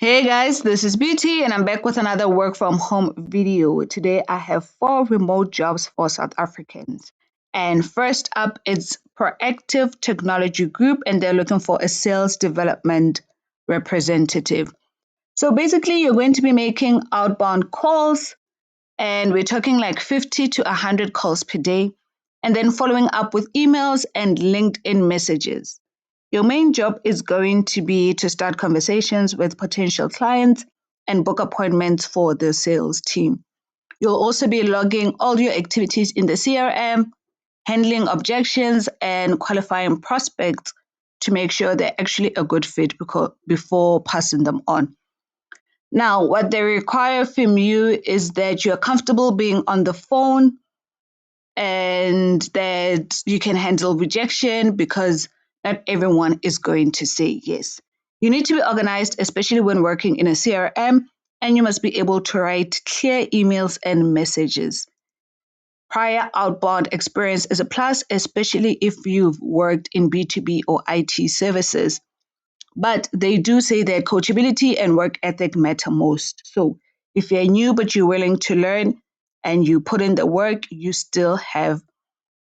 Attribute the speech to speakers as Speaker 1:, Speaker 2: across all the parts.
Speaker 1: Hey guys, this is Beauty and I'm back with another work from home video. Today I have 4 remote jobs for South Africans. And first up, it's Proactive Technology Group and they're looking for a sales development representative. So basically, you're going to be making outbound calls and we're talking like 50 to 100 calls per day and then following up with emails and LinkedIn messages. Your main job is going to be to start conversations with potential clients and book appointments for the sales team. You'll also be logging all your activities in the CRM, handling objections, and qualifying prospects to make sure they're actually a good fit before passing them on. Now, what they require from you is that you're comfortable being on the phone and that you can handle rejection because not everyone is going to say yes. You need to be organized, especially when working in a CRM, and you must be able to write clear emails and messages. Prior outbound experience is a plus, especially if you've worked in B2B or IT services. But they do say that coachability and work ethic matter most. So if you're new but you're willing to learn and you put in the work, you still have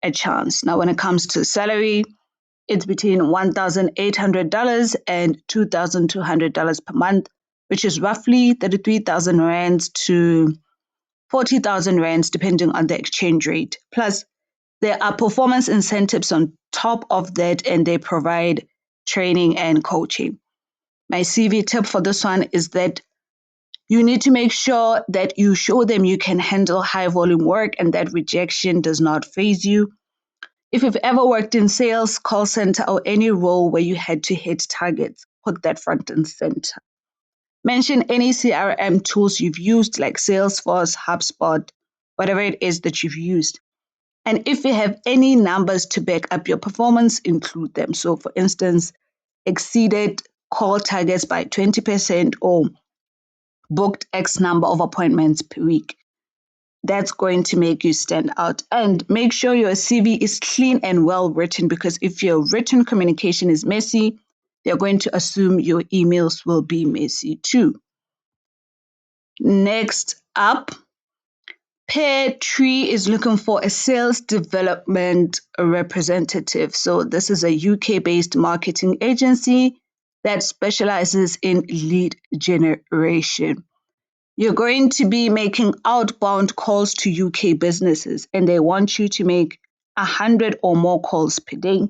Speaker 1: a chance. Now, when it comes to salary, it's between $1,800 and $2,200 per month, which is roughly 33,000 rands to 40,000 rands, depending on the exchange rate. Plus, there are performance incentives on top of that, and they provide training and coaching. My CV tip for this one is that you need to make sure that you show them you can handle high volume work and that rejection does not faze you. If you've ever worked in sales, call center, or any role where you had to hit targets, put that front and center. Mention any CRM tools you've used like Salesforce, HubSpot, whatever it is that you've used. And if you have any numbers to back up your performance, include them. So, for instance, exceeded call targets by 20% or booked X number of appointments per week. That's going to make you stand out. And make sure your CV is clean and well written, because if your written communication is messy, they're going to assume your emails will be messy too. Next up, Pear Tree is looking for a sales development representative. So this is a UK-based marketing agency that specializes in lead generation. You're going to be making outbound calls to UK businesses, and they want you to make 100 or more calls per day.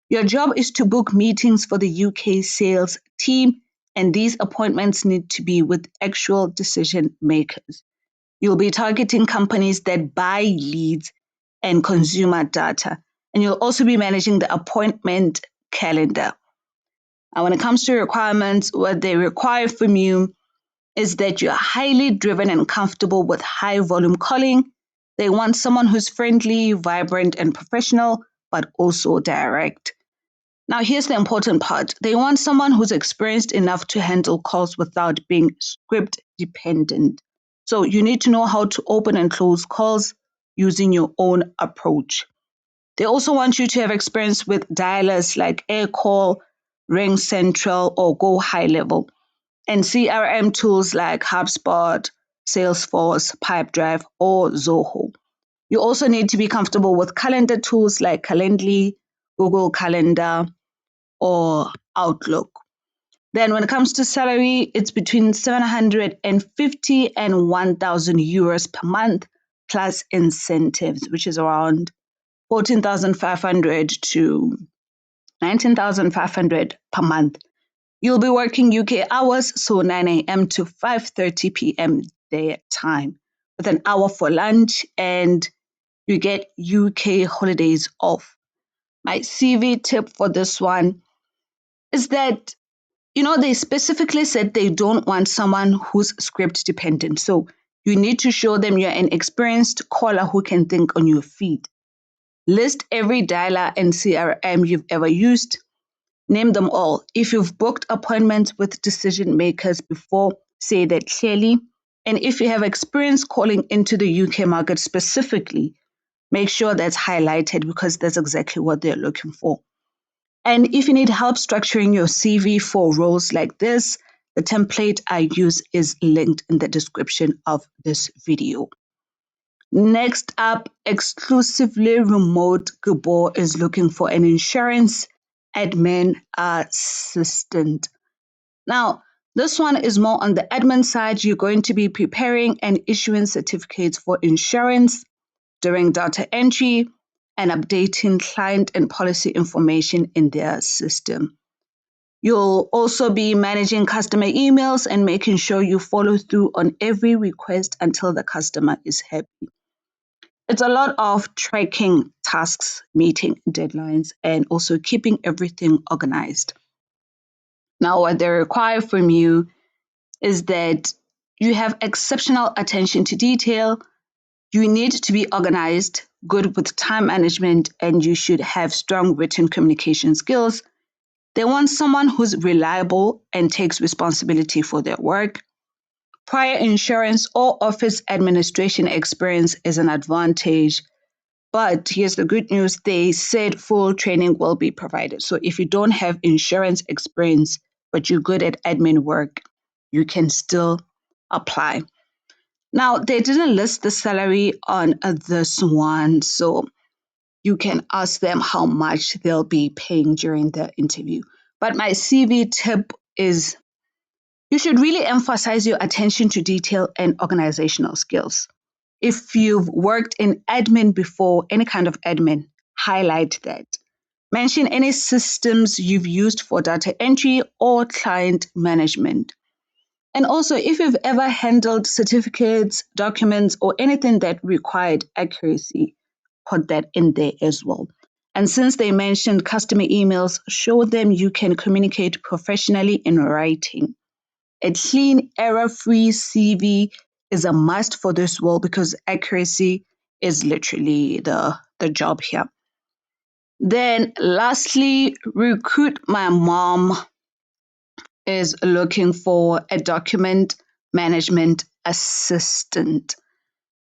Speaker 1: Your job is to book meetings for the UK sales team, and these appointments need to be with actual decision makers. You'll be targeting companies that buy leads and consumer data, and you'll also be managing the appointment calendar. Now, when it comes to requirements, what they require from you is that you're highly driven and comfortable with high volume calling. They want someone who's friendly, vibrant, and professional, but also direct. Now, here's the important part. They want someone who's experienced enough to handle calls without being script dependent. So you need to know how to open and close calls using your own approach. They also want you to have experience with dialers like AirCall, Ring Central, or Go High Level, and CRM tools like HubSpot, Salesforce, Pipedrive, or Zoho. You also need to be comfortable with calendar tools like Calendly, Google Calendar, or Outlook. Then when it comes to salary, it's between 750 and 1,000 euros per month plus incentives, which is around 14,500 to 19,500 per month. You'll be working UK hours, so 9 a.m. to 5:30 p.m. their time, with an hour for lunch, and you get UK holidays off. My CV tip for this one is that, they specifically said they don't want someone who's script dependent. So you need to show them you're an experienced caller who can think on your feet. List every dialer and CRM you've ever used. Name them all. If you've booked appointments with decision makers before, say that clearly. And if you have experience calling into the UK market specifically, make sure that's highlighted because that's exactly what they're looking for. And if you need help structuring your CV for roles like this, The template I use is linked in the description of this video. Next up, exclusively remote Gabor is looking for an insurance admin assistant. Now, this one is more on the admin side. You're going to be preparing and issuing certificates for insurance, doing data entry, and updating client and policy information in their system. You'll also be managing customer emails and making sure you follow through on every request until the customer is happy. It's a lot of tracking tasks, meeting deadlines, and also keeping everything organized. Now, what they require from you is that you have exceptional attention to detail, you need to be organized, good with time management, and you should have strong written communication skills. They want someone who's reliable and takes responsibility for their work. Prior insurance or office administration experience is an advantage. But here's the good news, they said full training will be provided. So if you don't have insurance experience, but you're good at admin work, you can still apply. Now, they didn't list the salary on this one, so you can ask them how much they'll be paying during the interview. But my CV tip is you should really emphasize your attention to detail and organizational skills. If you've worked in admin before, any kind of admin, highlight that. Mention any systems you've used for data entry or client management. And also, if you've ever handled certificates, documents, or anything that required accuracy, put that in there as well. And since they mentioned customer emails, show them you can communicate professionally in writing. A clean, error-free CV is a must for this role because accuracy is literally the job here. Then lastly, Recruit My Mom is looking for a document management assistant.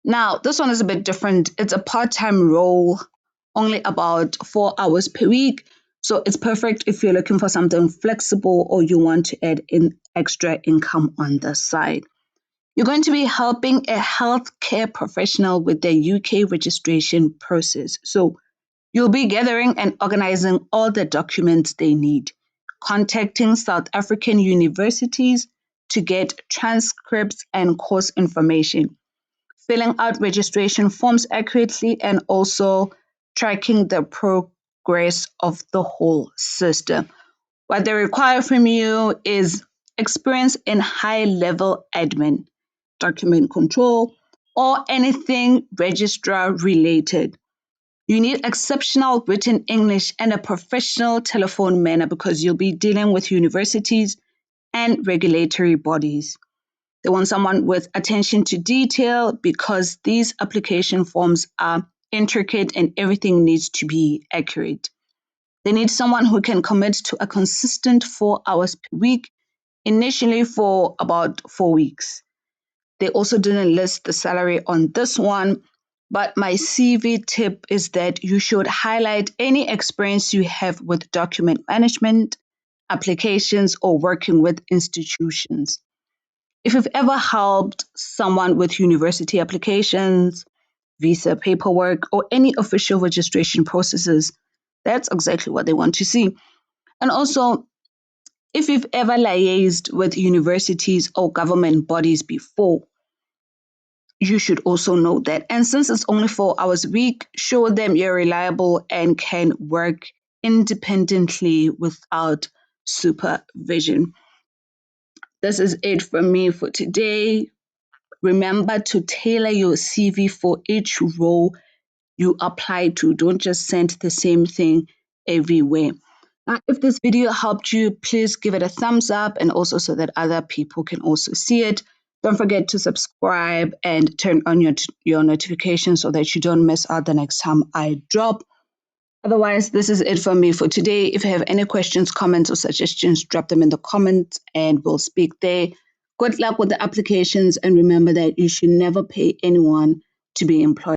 Speaker 1: Now, this one is a bit different. It's a part-time role, only about 4 hours per week. So it's perfect if you're looking for something flexible or you want to add in extra income on the side. You're going to be helping a healthcare professional with their UK registration process. So you'll be gathering and organizing all the documents they need, contacting South African universities to get transcripts and course information, filling out registration forms accurately, and also tracking the progress of the whole system. What they require from you is experience in high-level admin, document control, or anything registrar related. You need exceptional written English and a professional telephone manner because you'll be dealing with universities and regulatory bodies. They want someone with attention to detail because these application forms are intricate and everything needs to be accurate. They need someone who can commit to a consistent 4 hours per week, initially for about 4 weeks. They also didn't list the salary on this one, but my CV tip is that you should highlight any experience you have with document management, applications, or working with institutions. If you've ever helped someone with university applications, visa paperwork, or any official registration processes, that's exactly what they want to see. And also, if you've ever liaised with universities or government bodies before, you should also know that. And since it's only 4 hours a week, show them you're reliable and can work independently without supervision. This is it from me for today. Remember to tailor your CV for each role you apply to. Don't just send the same thing everywhere. If this video helped you, please give it a thumbs up and also so that other people can also see it. Don't forget to subscribe and turn on your notifications so that you don't miss out the next time I drop. Otherwise, this is it from me for today. If you have any questions, comments, or suggestions, drop them in the comments and we'll speak there. Good luck with the applications and remember that you should never pay anyone to be employed.